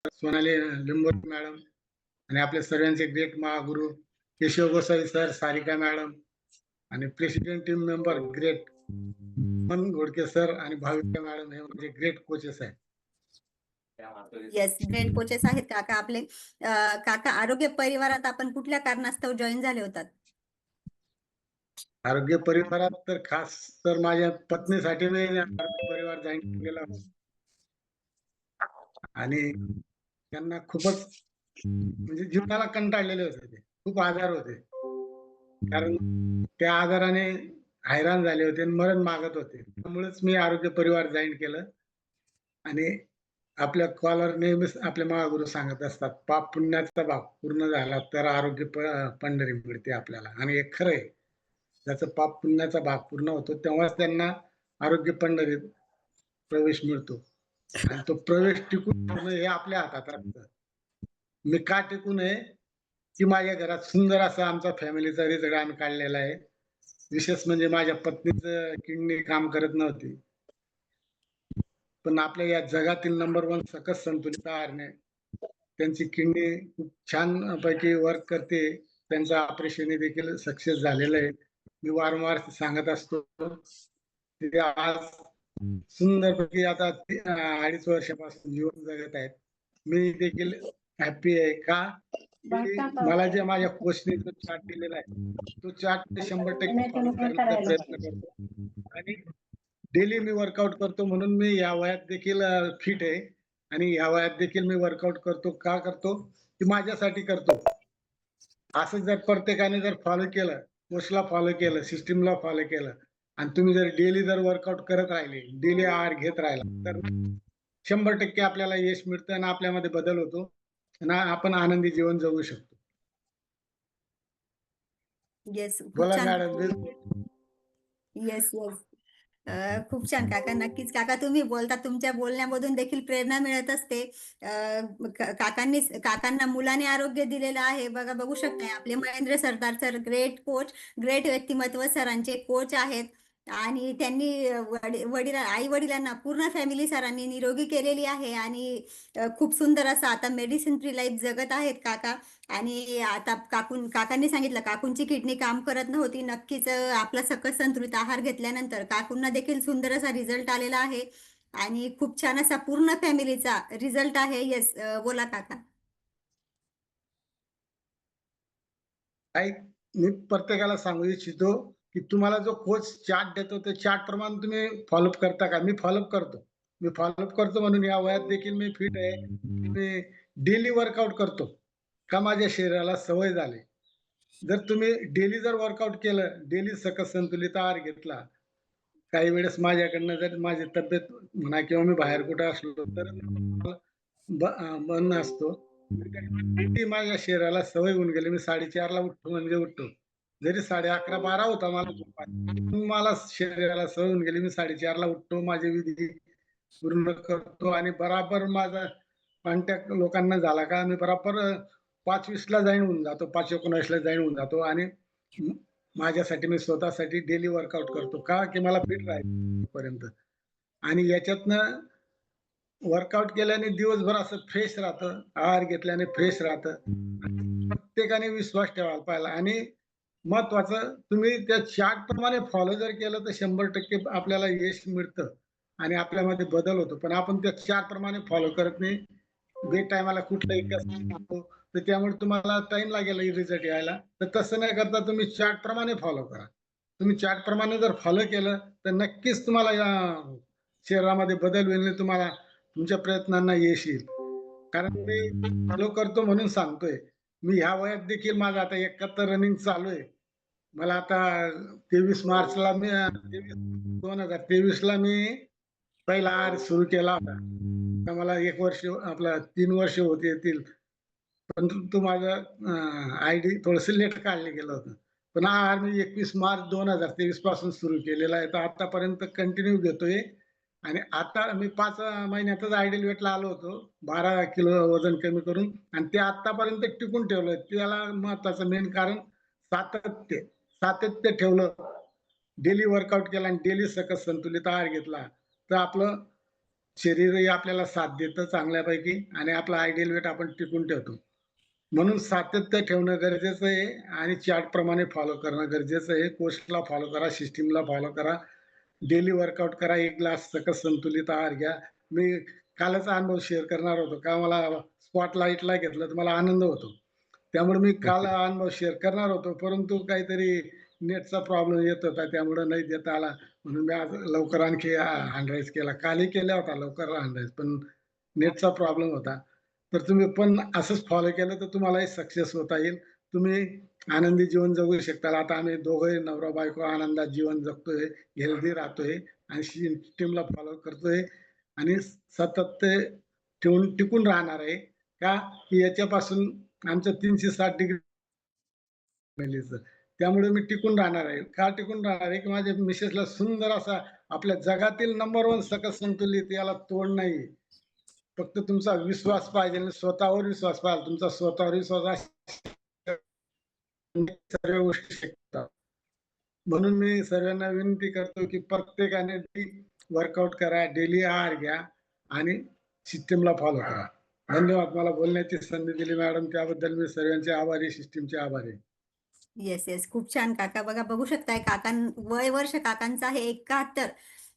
Sonali Limbore madam आणि आपले सर्वांचे great Mahaguru Keshav Gosavi sir, Sarika madam आणि प्रेसिडेंट टीम मेंबर ग्रेट मन घोडके सर आणि भाविका मॅडम हे म्हणजे ग्रेट कोचेस आहेत. येस, ग्रेट कोचेस आहेत काका आपले. काका, आरोग्य परिवारात आपण कुठल्या कारणास्तव जॉईन झाले होतात? आरोग्य परिवारात तर खास तर माझ्या पत्नीसाठी मी आरोग्य परिवार जॉईन केलेला होता आणि त्यांना खूपच म्हणजे जीवनाला कंटाळलेले होते ते. खूप आजार होते. कारण त्या आजाराने हैराण झाले होते आणि मरण मागत होते. त्यामुळेच मी आरोग्य परिवार जॉइन केलं आणि आपल्या कॉलर नेहमीच आपले महागुरु सांगत असतात, पाप पुण्याचा भाग पूर्ण झाला तर आरोग्य पंढरी मिळते आपल्याला. आणि हे खरं आहे. ज्याचा पाप पुण्याचा भाग पूर्ण होतो तेव्हाच त्यांना आरोग्य पंढरीत प्रवेश मिळतो. आणि तो प्रवेश टिकून ठेवणं हे आपल्या हातात असतं. मी का टिकू नये, की माझ्या घरात सुंदर असा आमचा फॅमिलीचा रिझल्ट आम्ही काढलेला आहे. विशेष म्हणजे माझ्या पत्नीचं किडनी काम करत नव्हती. पण आपल्या या जगातील नंबर 1 सकस संतुलित आहारने त्यांची किडनी खूप छान पैकी वर्क करते. त्यांचं ऑपरेशन देखील सक्सेस झालेलं आहे. मी वारंवार सांगत असतो. ते आज सुंदरपैकी आता 2.5 वर्षापासून जीवन जगत आहेत. मी देखील हॅपी आहे. का? मला जे माझ्या कोचने जो चार्ट दिलेला आहे, तो चार्ट 100% फॉलो करण्याचा प्रयत्न करतो आणि डेली मी वर्कआउट करतो म्हणून मी या वयात देखील फिट आहे आणि या वयात देखील मी वर्कआउट करतो. का करतो? की माझ्यासाठी करतो. असं जर प्रत्येकाने जर फॉलो केलं, कोचला फॉलो केलं, सिस्टमला फॉलो केलं आणि तुम्ही जर डेली जर वर्कआउट करत राहिले, डेली आहार घेत राहिला, तर 100% आपल्याला यश मिळतं आणि आपल्यामध्ये बदल होतो आणि आपण आनंदी जीवन जगू शकतो. येस, खूप बोला छान. मॅडम. Yes, yes. खूप छान काका. नक्कीच काका, तुम्ही बोलता, तुमच्या बोलण्यामधून देखील प्रेरणा मिळत असते. काकांना मुलाने आरोग्य दिलेलं आहे. बघू शकताय आपले महेंद्र सरदार सर, ग्रेट कोच, ग्रेट व्यक्तिमत्व सरांचे कोच आहेत आणि त्यांनी आई वडिलांना, पूर्ण फॅमिली सरांनी निरोगी केलेली आहे आणि खूप सुंदर असं आता मेडिसिन फ्री लाईफ जगत आहेत काका. आणि आता काकांनी सांगितलं काकूंची किडनी काम करत नव्हती. नक्कीच आपला सकस संतुलित आहार घेतल्यानंतर काकूंना देखील सुंदर असा रिझल्ट आलेला आहे आणि खूप छान असा पूर्ण फॅमिलीचा रिझल्ट आहे. येस, बोला काका. मी प्रत्येकाला सांगू इच्छितो की तुम्हाला जो कोच चार्ट देतो ते चार्ट प्रमाणे तुम्ही फॉलोअप करता का? मी फॉलोअप करतो. मी फॉलोअप करतो म्हणून या वयात देखील मी फिट आहे. मी डेली वर्कआउट करतो. का माझ्या शरीराला सवय झाली. जर तुम्ही डेली जर वर्कआउट केलं, डेली सकस संतुलित आहार घेतला, काही वेळेस माझ्याकडनं जर माझी तब्येत म्हणा किंवा मी बाहेर कुठे असलो तर बंद असतो. ती माझ्या शरीराला सवय होऊन गेली. मी 4:30 ला उठतो म्हणजे उठतो. जरी 11:30-12 होता मला झोपायला, मला शरीराला सवय होऊन गेली. मी 4:30 ला उठतो, माझे विधी पूर्ण करतो आणि बराबर माझा कॉन्टॅक्ट लोकांना झाला का मी बरोबर 5:20 ला जॉइन होऊन जातो. 5:19 ला जॉइन होऊन जातो आणि माझ्यासाठी मी स्वतःसाठी डेली वर्कआउट करतो. का? की मला फिट राहायचं पर्यंत. आणि याच्यातनं वर्कआउट केल्याने दिवसभर असं फ्रेश राहतं. आहार घेतल्याने फ्रेश राहतं. प्रत्येकाने विश्वास ठेवायला पाहिजे आणि महत्वाचं तुम्ही त्या चार्ट प्रमाणे फॉलो जर केलं तर 100% आपल्याला यश मिळतं आणि आपल्यामध्ये बदल होतो. पण आपण त्या चार्ट प्रमाणे फॉलो करत नाही. बे टायमाला कुठलाही कसं तर त्यामुळे तुम्हाला टाईम लागेल रिझल्ट यायला. तर तसं नाही करता तुम्ही चार्ट प्रमाणे फॉलो करा. तुम्ही चार्ट प्रमाणे जर फॉलो केलं तर नक्कीच तुम्हाला या शरीरामध्ये बदल होईल. तुम्हाला तुमच्या प्रयत्नांना यश येईल. कारण मी फॉलो करतो म्हणून सांगतोय. मी ह्या वयात देखील माझं आता 71 रनिंग चालू आहे. मला आता 23 मार्चला मी 2023 ला मी पहिला आहार सुरू केला होता. तर मला 1 वर्ष आपला 3 वर्ष होत येतील. परंतु माझं आयडी थोडंसं लेट काढलं गेलं होतं. पण हा आहार मी 21 मार्च 2023 पासून सुरू केलेला आहे. तर आतापर्यंत कंटिन्यू घेतोय आणि आता मी 5 महिन्यातच आयडियल वेटला आलो होतो. 12 किलो वजन कमी करून आणि ते आतापर्यंत टिकून ठेवलंय. त्याला महत्वाचं मेन कारण सातत्य. सातत्य ठेवलं. डेली वर्कआउट केला आणि डेली सकस संतुलित आहार घेतला, तर आपलं शरीरही आपल्याला साथ देतं चांगल्यापैकी आणि आपला आयडियल वेट आपण टिकून ठेवतो. म्हणून सातत्य ठेवणं गरजेचं आहे आणि चार्टप्रमाणे फॉलो करणं गरजेचं आहे. कोर्सला फॉलो करा, सिस्टमला फॉलो करा. डेली वर्कआउट करा. 1 ग्लास सकस संतुलित आहार घ्या. मी कालच अनुभव शेअर करणार होतो. का मला स्पॉटलाईटला घेतलं तर मला आनंद होतो. त्यामुळे मी काल ओके. अनुभव शेअर करणार होतो, परंतु काहीतरी नेटचा प्रॉब्लेम येत होता. त्यामुळे नाही देता आला. म्हणून मी आज लवकर आणखी हँड केला. कालही केला होता लवकर हँड पण नेटचा प्रॉब्लेम होता. तर तुम्ही पण असंच फॉलो केलं तर तुम्हालाही सक्सेस होता येईल. तुम्ही आनंदी जीवन जगू शकता. आता आम्ही दोघंही नवरा-बायको आनंदात जीवन जगतोय, हेल्दी राहतोय आणि सिस्टमला फॉलो करतोय आणि सतत ते ठेवून टिकून राहणार आहे. का? की याच्यापासून आमचं 360 डिग्री फॅमिलीचं. त्यामुळे मी टिकून राहणार आहे. का टिकून राहणार आहे? की माझ्या मिसेसला सुंदर असा आपल्या जगातील नंबर 1 सकस संतुलित याला तोड नाही. फक्त तुमचा विश्वास पाहिजे आणि स्वतःवर विश्वास पाहिजे. तुमचा स्वतःवर विश्वास असेल सर्व गोष्टी शक्य. म्हणून मी सर्वांना विनंती करतो, की प्रत्येकाने वर्कआउट करा, डेली आहार घ्या आणि सिस्टमला फॉलो करा. धन्यवाद. मला बोलण्याची संधी दिली मॅडम त्याबद्दल मी सर्वांचे आभारी, सिस्टमचे आभारी. Yes, yes. खूप छान काका. बघा बघू शकताय वय वर्ष काकांचं आहे 71.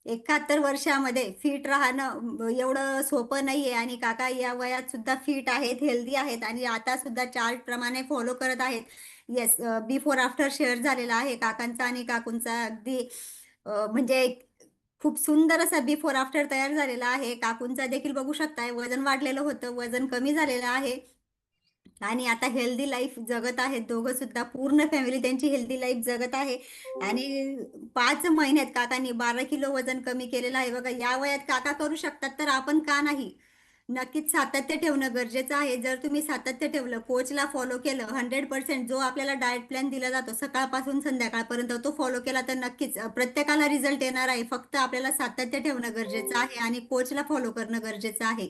71 वर्षामध्ये फिट राहणं एवढं सोपं नाहीये आणि काका या वयात सुद्धा फिट आहेत, हेल्दी आहेत आणि आता सुद्धा चार्ट प्रमाणे फॉलो करत आहेत. येस, बिफोर आफ्टर शेअर झालेला आहे काकांचा आणि काकूंचा अगदी म्हणजे खूप सुंदर असा बिफोर आफ्टर तयार झालेला आहे. काकूंचा देखील बघू शकताय वजन वाढलेलं होतं, वजन कमी झालेलं आहे. आणि आता हेल्दी लाईफ जगत आहेत दोघं सुद्धा. पूर्ण फॅमिली त्यांची हेल्दी लाईफ जगत आहे आणि 5 महिन्यात काकांनी 12 किलो वजन कमी केलेलं आहे. बघा या वयात काका करू शकतात तर आपण का नाही? नक्कीच सातत्य ठेवणं गरजेचं आहे. जर तुम्ही सातत्य ठेवलं, कोचला फॉलो केलं, 100% जो आपल्याला डाएट प्लॅन दिला जातो सकाळपासून संध्याकाळपर्यंत तो फॉलो केला तर नक्कीच प्रत्येकाला रिझल्ट येणार आहे. फक्त आपल्याला सातत्य ठेवणं गरजेचं आहे आणि कोचला फॉलो करणं गरजेचं आहे.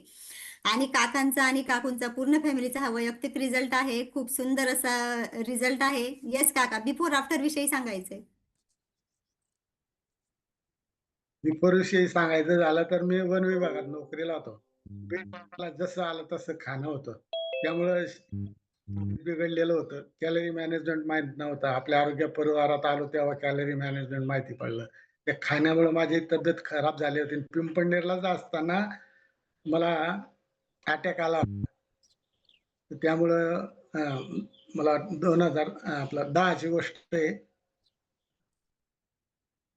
आणि काकांचा आणि काकूंचा पूर्ण फॅमिलीचा हा वैयक्तिक रिझल्ट आहे. खूप सुंदर असा रिझल्ट आहे. येस काका, बिफोर आफ्टर विषयी सांगायचंय. बिफोर विषयी सांगायचं झालं तर मी वन विभागात नोकरीला होतो. मला जसं आलं तसं खाणं होतं. त्यामुळं बिघडलेलं होतं. कॅलरी मॅनेजमेंट माहीत नव्हतं. आपल्या आरोग्य परिवारात आलो तेव्हा कॅलरी मॅनेजमेंट माहिती पडलं. त्या खाण्यामुळे माझी तब्येत खराब झाली होती. पिंपळनेरला असताना मला अटॅक आला. तर त्यामुळं मला 2000 आपलं 10 ची गोष्ट आहे.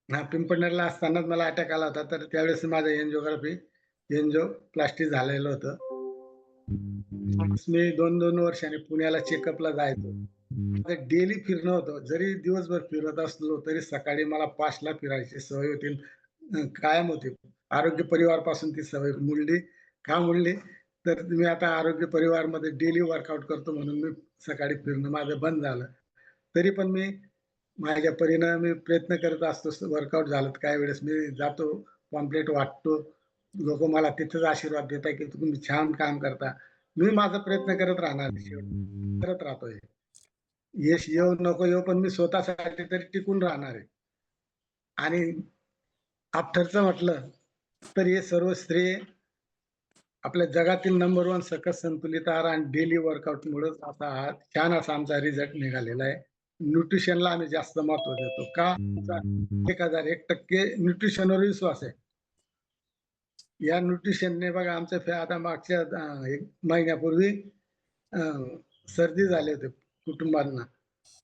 हां, पिंपळनेरला असतानाच मला अटॅक आला होता. तर त्यावेळेस माझं एन्जिओप्लास्टी झालेलं होतं. मी 2-2 वर्षांनी पुण्याला चेकअपला जायचो. माझं डेली फिरणं होतं. जरी दिवसभर फिरत असलो, तरी सकाळी मला 5ला फिरायची सवय होती. कायम होती. आरोग्य परिवारपासून ती सवय मोडली. का मोडली? तर मी आता आरोग्य परिवारमध्ये डेली वर्कआउट करतो म्हणून मी सकाळी फिरणं माझं बंद झालं. तरी पण मी माझ्या परीनं मी प्रयत्न करत असतो. वर्कआउट झालं तर काही वेळेस मी जातो, पॉम्पलेट वाटतो. लोकं मला तिथेच आशीर्वाद देतात, की तुम्ही छान काम करता. मी माझा प्रयत्न करत राहणार आहे शेवटी. करत राहतोय. यश येऊ नको येऊ, पण मी स्वतःसाठी तरी टिकून राहणार आहे. आणि आफ्टरचं म्हटलं, तर हे सर्व श्रेय आपल्या जगातील नंबर 1 सकस संतुलित आहार आणि डेली वर्कआउटमुळेच असा हा छान असा आमचा रिझल्ट निघालेला आहे. न्यूट्रिशनला आम्ही जास्त महत्त्व देतो. का? आमचा 1001% न्यूट्रिशनवर विश्वास आहे. या न्यूट्रिशनने बघा आमच्या आता मागच्या 1 महिन्यापूर्वी अ, सर्दी झाली होती कुटुंबांना.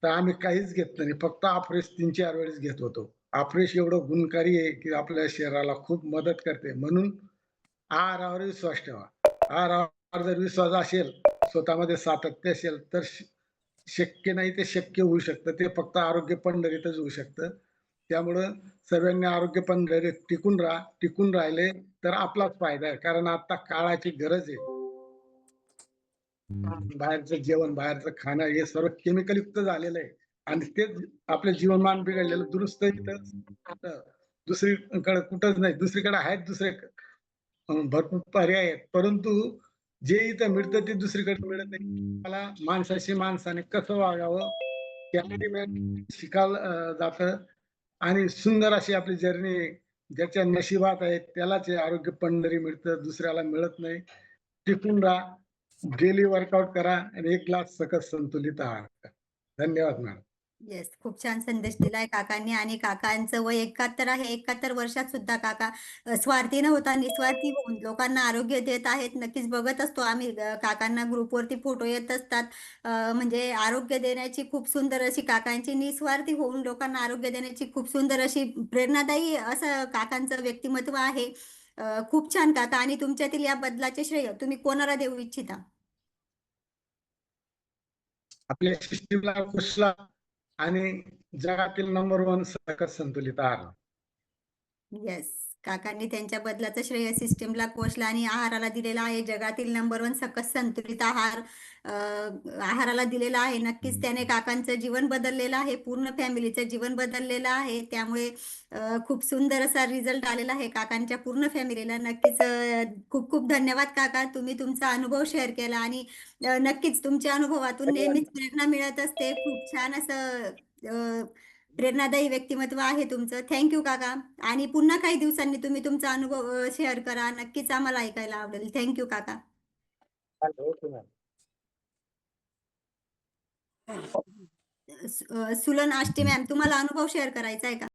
तर आम्ही काहीच घेतलं नाही. फक्त अफ्रेश 3-4 वेळेस घेत होतो. अफ्रेश एवढं गुणकारी आहे, की आपल्या शरीराला खूप मदत करते. म्हणून आहारावर विश्वास ठेवा. आहारावर जर विश्वास असेल, स्वतःमध्ये सातत्य असेल, तर शक्य नाही ते शक्य होऊ शकतं. ते फक्त आरोग्य पंढरीतच होऊ शकतं. त्यामुळं सर्वांनी आरोग्य पंढरीत टिकून राहा. टिकून राहिले तर आपलाच फायदा आहे. कारण आता काळाची गरज आहे. बाहेरचं जेवण, बाहेरचं खाणं हे सर्व केमिकलयुक्त झालेलं आहे आणि तेच आपलं जीवनमान बिघडलेलं दुरुस्त इथं दुसरीकडे कुठंच नाही. दुसरीकडे आहेत भरपूर पर्याय आहेत. परंतु जे इथं मिळतं ते दुसरीकडे मिळत नाही. मला माणसाशी माणसाने कसं वागावं त्यासाठी शिकायला जातं आणि सुंदर अशी आपली जर्नी ज्याच्या नशिबात आहे त्यालाच हे आरोग्य पंढरी मिळतं, दुसऱ्याला मिळत नाही. टिकून राहा, डेली वर्कआउट करा आणि 1 ग्लास सकस संतुलित आहार करा. धन्यवाद मॅडम. येस, खूप छान संदेश दिलाय काकांनी आणि काकांचं वय 71 आहे. 71 वर्षात सुद्धा काका स्वार्थी न होता निस्वार्थी होऊन लोकांना आरोग्य देत आहेत. नक्कीच बघत असतो आम्ही काकांना ग्रुपवरती फोटो येत असतात. म्हणजे आरोग्य देण्याची खूप सुंदर अशी काकांची निस्वार्थी होऊन लोकांना आरोग्य देण्याची खूप सुंदर अशी प्रेरणादायी असं काकांचं व्यक्तिमत्व आहे. खूप छान काका आणि तुमच्यातील या बदलाचे श्रेय तुम्ही कोणाला देऊ इच्छिता? आपल्या सिस्टीमला, कोचला आणि जगातील नंबर 1 सकस संतुलित आहार. येस. काकांनी त्यांच्या बदलाचं श्रेय सिस्टीमला, कोचला आणि आहाराला दिलेलं आहे. जगातील नंबर 1 सकस संतुलित आहार आहाराला दिलेला आहे. नक्कीच त्याने काकांचं जीवन बदललेलं आहे. पूर्ण फॅमिलीचं जीवन बदललेलं आहे. त्यामुळे खूप सुंदर असा रिझल्ट आलेला आहे काकांच्या पूर्ण फॅमिलीला. नक्कीच खूप खूप धन्यवाद काका. तुम्ही तुमचा अनुभव शेअर केला आणि नक्कीच तुमच्या अनुभवातून नेहमीच प्रेरणा मिळत असते. खूप छान असं प्रेरणादायी व्यक्तिमत्व आहे तुमचं. थँक काका. आणि पुन्हा काही दिवसांनी तुम्ही तुमचा अनुभव शेअर करा. नक्कीच आम्हाला ऐकायला आवडेल. थँक काका. Okay ma'am. Sulan Ashte ma'am, तुम्हाला अनुभव शेअर करायचा आहे का?